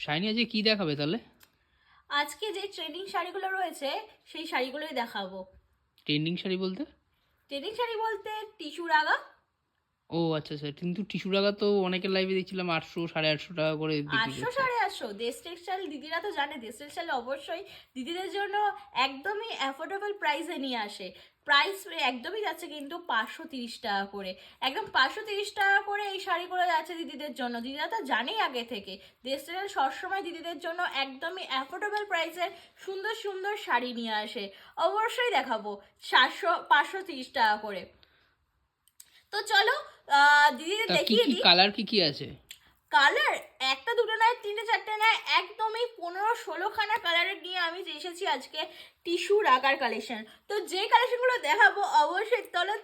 Shiny আজকে কি দেখাবে তাহলে? আজকে যে ট্রেন্ডিং শাড়িগুলো রয়েছে সেই শাড়িগুলোই দেখাবো। ট্রেন্ডিং শাড়ি বলতে? ট্রেন্ডিং শাড়ি বলতে টিস্যু রাগা। ও আচ্ছা আচ্ছা, কিন্তু টিস্যু টাকা তো অনেকের লাইভে দেখছিলাম 800 850 টাকা করে বিক্রি 800 করছে। 850 দেশ টেক্সটাইল দিদিরা তো জানে, দেশ টেক্সটাইল অবশ্যই দিদিদের জন্য একদমই অ্যাফোর্ডেবল প্রাইসে নিয়ে আসে। প্রাইস একদমই যাচ্ছে কিন্তু 530 টাকা করে, একদম 530 টাকা করে এই শাড়িগুলো যাচ্ছে দিদিদের জন্য। দিদিরা তো জানেই আগে থেকে দেশ টেক্সটাইল সবসময় দিদিদের জন্য একদমই অ্যাফোর্ডেবল প্রাইসের সুন্দর সুন্দর শাড়ি নিয়ে আসে। অবশ্যই দেখাবো 530 টাকা করে। তো চলো দিদিদের তা কি দেখিয়ে কি দিই। কালার কি আছে? কালার একটা দুটো নয়, তিনটে চারটে নয়, একদমই 15-16 খানা কালারের নিয়ে আমি এসেছি আজকে টিস্যু রাগার কালেকশন। তো যে কালেকশনগুলো দেখাবো অবশ্যই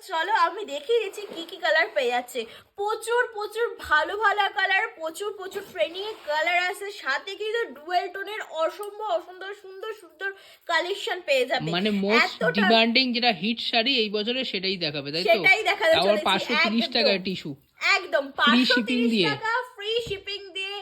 চলো আমি দেখিয়ে দিচ্ছি কি কি কালার পেয়ে যাচ্ছে। প্রচুর প্রচুর ভালো ভালো কালার, প্রচুর প্রচুর ট্রেন্ডিং কালার আছে, সাথে কিন্তু ডুয়েল টোনের অসম্ভব সুন্দর সুন্দর সুন্দর কালেকশন পেয়ে যাবে। মানে মোস্ট এতটা ডিমান্ডিং যেটা হিট শাড়ি এই বছরে সেটাই দেখাবে, তাই তো? সেটাই দেখাতে আবার চলেছি 530 টাকায় টিস্যু, একদম ফ্রি শিপিং 530 দিয়ে। টাকা ফ্রি শিপিং দিয়ে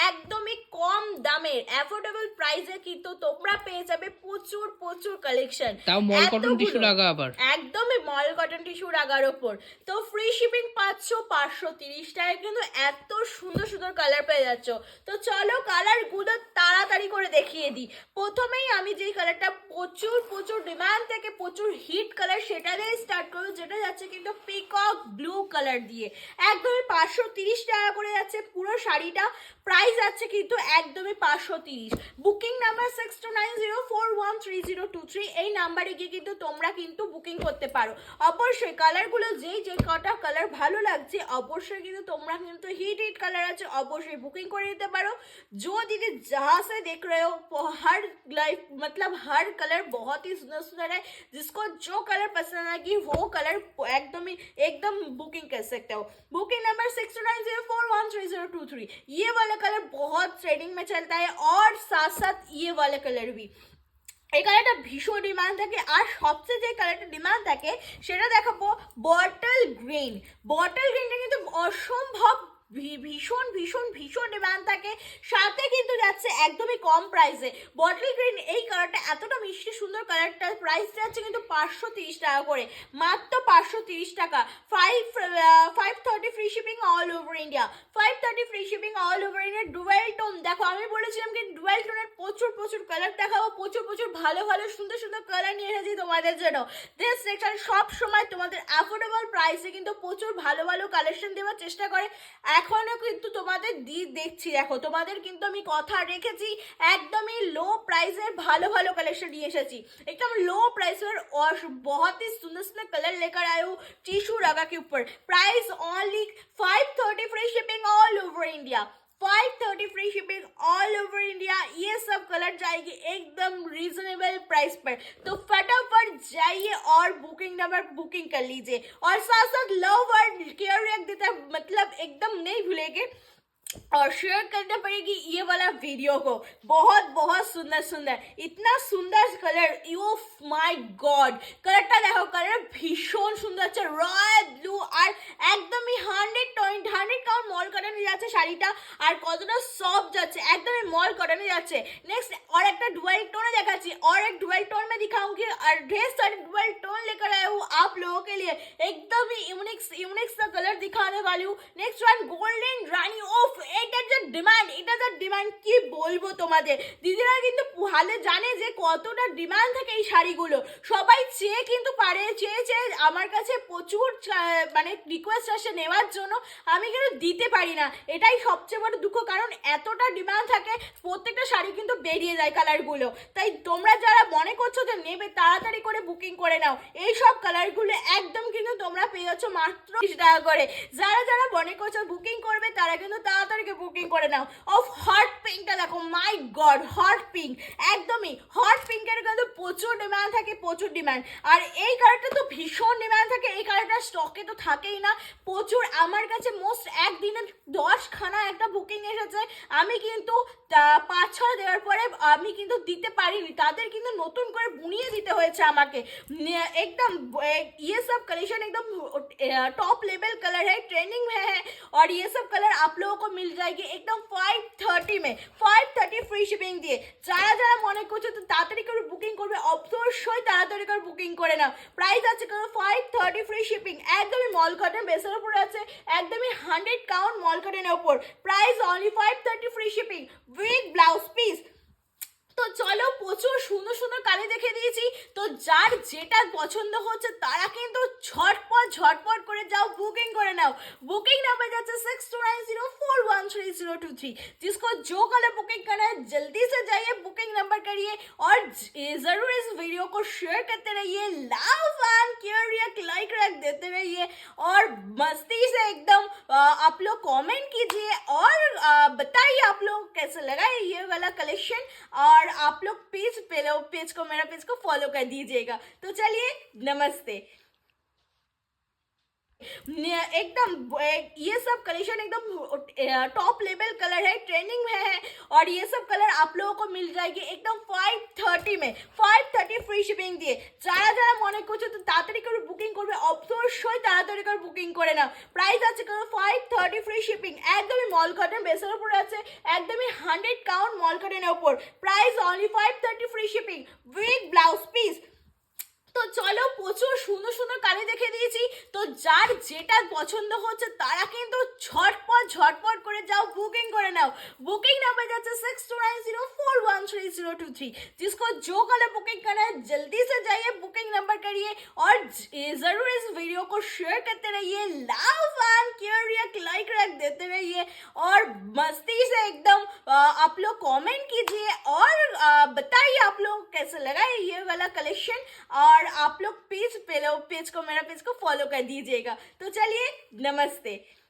একদমই কম দামে অ্যাফোর্ডেবল প্রাইসে কিন্তু তোমরা পেয়ে যাবে প্রচুর প্রচুর কালেকশন। তাও মল কটন টিস্যু টাকা আবার। একদমই মল কটন টিস্যু রাগার ওপর তো ফ্রি শিপিং পাচ্ছ 530 টাকায়, কিন্তু এত সুন্দর সুন্দর কালার পেয়ে যাচ্ছ। তো চলো কালারগুলো তাড়াতাড়ি করে দেখিয়ে দিই। প্রথমেই আমি যে কালারটা প্রচুর প্রচুর ডিমান্ড থেকে প্রচুর হিট কালার সেটা দিয়ে স্টার্ট করবো, যেটা যাচ্ছে কিন্তু পিকক ব্লু কালার দিয়ে। একদমই 530 টাকা করে যাচ্ছে পুরো শাড়িটা, প্রাইস আছে কিন্তু একদমই 530। বুকিং নাম্বার 6290413023, এই নাম্বারে গিয়ে কিন্তু তোমরা কিন্তু বুকিং করতে পারো। অবশ্যই কালারগুলো যেই যে কটা কালার ভালো লাগছে অবশ্যই কিন্তু তোমরা কিন্তু হিট হিট কালার আছে অবশ্যই বুকিং করে নিতে पारो। जो दीदी जहाँ से देख रहे हो हर लाइफ मतलब हर कलर बहुत ही सुंदर सुंदर है, जिसको जो कलर पसंद आएगी वो कलर एकदम बुकिंग कर सकते हो। Booking number 6290413023। ये वाला कलर बहुत ट्रेंडिंग में चलता है और साथ साथ ये वाला कलर भी, এই কালারটা ভীষণ ডিমান্ড থাকে। আর সবচেয়ে যে কালারটা ডিমান্ড থাকে সেটা দেখাবো বটল গ্রিন। বটল গ্রিনটা কিন্তু অসম্ভব ভীষণ ভীষণ ভীষণ ডিমান্ড থাকে, সাথে কিন্তু যাচ্ছে একদমই কম প্রাইসে। বটল গ্রিন এই কালারটা এতটা মিষ্টি সুন্দর কালারটার প্রাইস যাচ্ছে কিন্তু 530 টাকা করে, মাত্র 530 টাকা। 530 free shipping all over India, 530 free shipping all over India. Dual tone দেখো, আমি বলেছিলাম কি ডুয়েল টোনের প্রচুর প্রচুর কালার দেখাবো, প্রচুর প্রচুর ভালো ভালো সুন্দর সুন্দর কালার নিয়ে এসেছি তোমাদের জন্য। দেশ সেকশন সব সময় তোমাদের অ্যাফোর্ডেবল প্রাইসে কিন্তু প্রচুর ভালো ভালো কালেকশন দেওয়ার চেষ্টা করে। এখনো কিন্তু তোমাদের দেখছি, দেখো তোমাদের কিন্তু আমি কথা রেখেছি, একদমই लो प्राइस भालो भालो कलेक्शन लिए एसेছি। एकदम लो प्राइस और बहुत ही सुंदर सुंदर कलर लेकर आए हूँ टिश्यू रागा के ऊपर। Price only 530 free shipping all over India, 530 free shipping all over India. ये सब कलर जाएगी एकदम रीजनेबल प्राइस पर, तो फटाफट जाइए और बुकिंग नंबर बुकिंग कर लीजिए। और साथ साथ लव वर्ड केयर रख देता है, मतलब एकदम नहीं भूलेंगे और शेयर करना पड़ेगी ये वाला वीडियो को। बहुत बहुत सुंदर सुंदर, इतना सुंदर कलर, यू माय गॉड कलरটা দেখো, কালার ভীষণ সুন্দর আছে, রয়্যাল ব্লু আর একদমই 100 কাউন্ট মল কটনে যাচ্ছে শাড়িটা। আর কতটা সফট যাচ্ছে, একদমই মল কটনে যাচ্ছে। नेक्स्ट और एक डुअल टोन देखाচ্ছি, और एक डुअल टोन में दिखाऊंगी और ढेर सारे डुअल टोन लेकर आया हूँ आप लोगों के लिए, एकदम ही यूनिक सा कलर दिखाने वाली हूँ। नेक्स्ट वन गोल्डन रानी, ओफ এটার যে ডিমান্ড কি বলবো তোমাদের, দিদিরা কিন্তু ভালো জানে যে কতটা ডিমান্ড থাকে এই শাড়িগুলো। সবাই চেয়ে কিন্তু পারে, চেয়ে আমার কাছে প্রচুর মানে রিকোয়েস্ট আসে নেওয়ার জন্য, আমি কিন্তু দিতে পারি না, এটাই সবচেয়ে বড় দুঃখ। কারণ এতটা ডিমান্ড থাকে প্রত্যেকটা শাড়ি কিন্তু বেরিয়ে যায় কালারগুলো। তাই তোমরা যারা মনে করছো যে নেবে তাড়াতাড়ি করে বুকিং করে নাও, এই সব কালারগুলো একদম কিন্তু তোমরা পেয়ে যাচ্ছ মাত্র 30 টাকা করে। যারা যারা মনে করছো বুকিং করবে তারা কিন্তু তাড়াতাড়ি বুকিং করে নাও। অফ হট পিঙ্কটা দেখো, মাই গড হট পিঙ্ক, একদমই হট পিঙ্কের কিন্তু প্রচুর ডিমান্ড থাকে, প্রচুর ডিমান্ড। আর এই কালারটা তো ভীষণ ডিমান্ড থাকে, এই কালারটা স্টকে তো থাকেই না প্রচুর। আমার কাছে মোস্ট একদিনে 10 খানা একটা বুকিং এসেছে, আমি কিন্তু 5-6 দেওয়ার পরে আমি কিন্তু দিতে পারিনি, তাদের কিন্তু নতুন করে বুনিয়ে দিতে হয়েছে আমাকে। एकदम ये सब कलेक्शन एकदम टॉप लेवल कलर है, ट्रेंडिंग में है, और ये सब कलर आप लोगों को मिल जाएगी एकदम 530 में 530 फ्री शिपिंग দিয়ে যারা যারা মনে করছো তো তাড়াতাড়ি করে বুকিং করবে অবশ্যই তাড়াতাড়ি করে বুকিং করে নাও প্রাইস আছে কারণ 530 ফ্রি শিপিং একদমই মল কটন বেসের উপরে আছে একদমই 100 কাউন্ট মল কটনের উপর price only 530 free shipping with blouse piece তো চলো প্রচুর সুন্দর সুন্দর কালি দেখে দিয়েছি তো যার যেটা পছন্দ হচ্ছে তারা কিন্তু ঝটপট করে যাও বুকিং করে नाउ बुकिंग नंबर जाते 6290413023 जिसको जो कलर बुकिंग करना है जल्दी से जाइए बुकिंग नंबर करिए और जरूर इस वीडियो को शेयर करते रहिए लव एंड केयर लाइक रख देते रहिए और मस्ती से एकदम आप लोग कमेंट कीजिए और बताइए आप लोग कैसे लगा ये वाला कलेक्शन और आप लोग पेज को मेरा पेज को फॉलो कर दीजिएगा तो चलिए नमस्ते एकदम ये सब कलेक्शन एकदम टॉप लेवल कलर है ट्रेंडिंग में है और ये सब कलर आप लोगों को मिल जाएगी एकदम 530 में 530 फ्री शिपिंग দিয়ে যারা যারা মনে করছো তো তাড়াতাড়ি করে বুকিং করবে অবশ্যই তাড়াতাড়ি করে বুকিং করে নাও প্রাইস আছে কারণ 530 ফ্রি শিপিং একদমই মল কটন বেসের উপরে আছে একদমই 100 কাউন্ট মল কটনের উপর price only 530 free shipping with blouse piece তো চলো প্রচুর সুন্দর সুন্দর কালি দেখে দিয়েছি তো যার যেটা পছন্দ হচ্ছে তারা কিন্তু ঝটপট করে যাও বুকিং করে নাও बुकिंग नंबर जाते 6290413023 जिसको जो कलर बुकिंग करना है जल्दी से जाइए बुकिंग नंबर करिए और जरूर इस वीडियो को शेयर करते रहिए लव एंड केयर लाइक रख देते रहिए और मस्ती से एकदम आप लोग कमेंट कीजिए और बताइए आप लोग कैसे लगा ये वाला कलेक्शन और आप लोग पेज को मेरा पेज को फॉलो कर दीजिएगा तो चलिए नमस्ते।